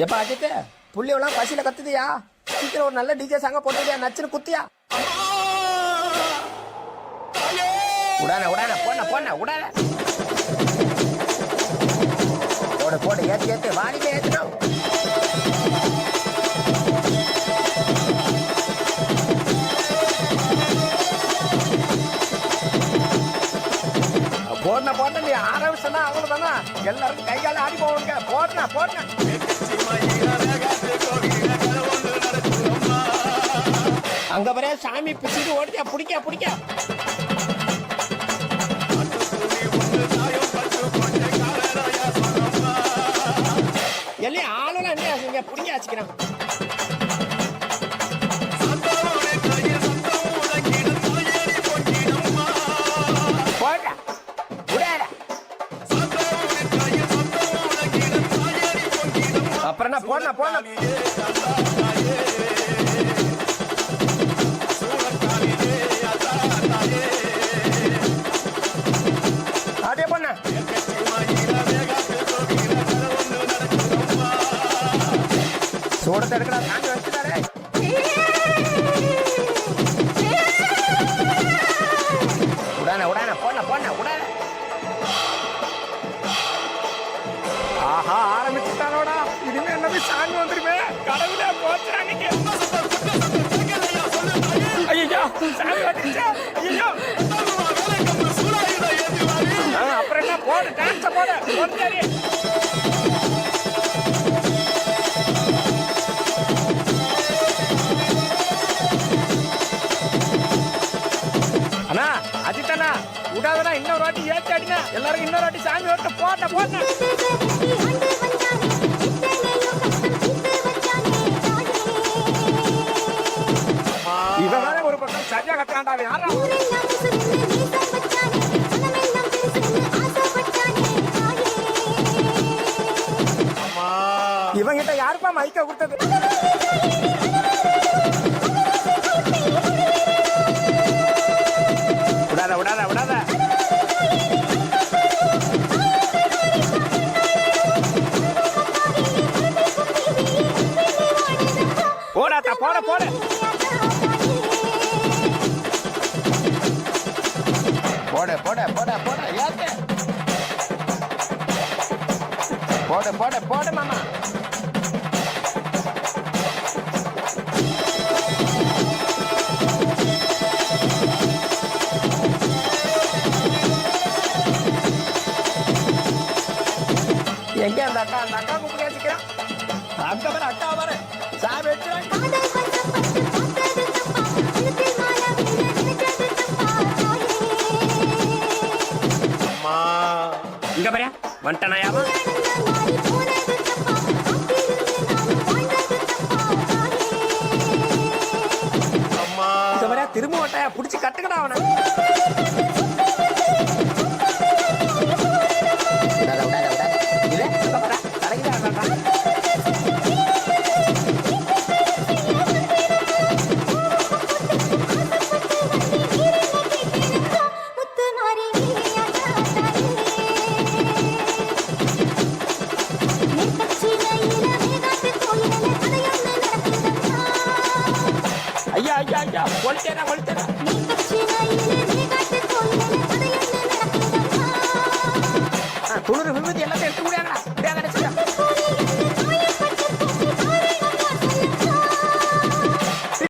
எப்ப அஜித்து புள்ளியெல்லாம் பசியில கத்துதியா? சீக்கிரம் ஒரு நல்ல டிஜே சாங்க போட்டுதியா, நச்சுன்னு குத்தியா? உடான உடான போன போன உடான போடு போடு ஏத்து ஏத்து வாடிக்கை ஏத்தணும். போடன போட்ட நீ ஆரம்பிச்சா அவனு தானே எல்லாருக்கும் கை கால ஆடி போவாங்க. போடன போடன அங்க வரைய சாமி பிடிச்சிட்டு ஓடியா பிடிக்க பிடிக்க எல்லாம் ஆளுநர் என்ன பிடிக்க வச்சுக்கிறான். அப்புறம் என்ன போன போன அப்படியே போன சூடத்தை எடுக்கடா தாண்டி வச்சுட்டாரே. உடான உடான போன போன உடான. ஆஹா ஆரம்பிச்சுட்டானோடா. இனிமே என்ன போய் சாமி வந்துருமே. கடவுளே போச்சுறாங்க. ஐயோ சாமி வந்துச்சா. ஐயோ அப்புறம் என்ன போடு டான்ஸ் போடு போடு. அண்ணா அஜித்தண்ணா விடாதடா, இன்னொரு வாட்டி ஏற்றி அடினா எல்லாரும் இன்னொரு வாட்டி சாமி வரட்டு போட்ட போட்ட. இவன் ஒரு பக்கம் சரியா கட்டாண்டா. யாரா இவங்கிட்ட யாருப்பா மைக்க கொடுத்தது? விடாத விடாத விடாத போடாத்தா போட போட. போட போட போட போட ஏத்து போட போட போட மாமா. எங்க அந்த அக்கா? அந்த அக்கா கூப்பிட்டு வச்சுக்கிறேன். அங்க வர அக்கா வர சார் வச்சுறேன். இங்க பாரு வந்துட்டானாயாமா. இங்க பாரு திரும்ப வட்டாயா புடிச்சு கட்டுக்கடா அவனை. ஐயா ஐயா ஐயா கொளுத்தேனா கொளுத்தேனா.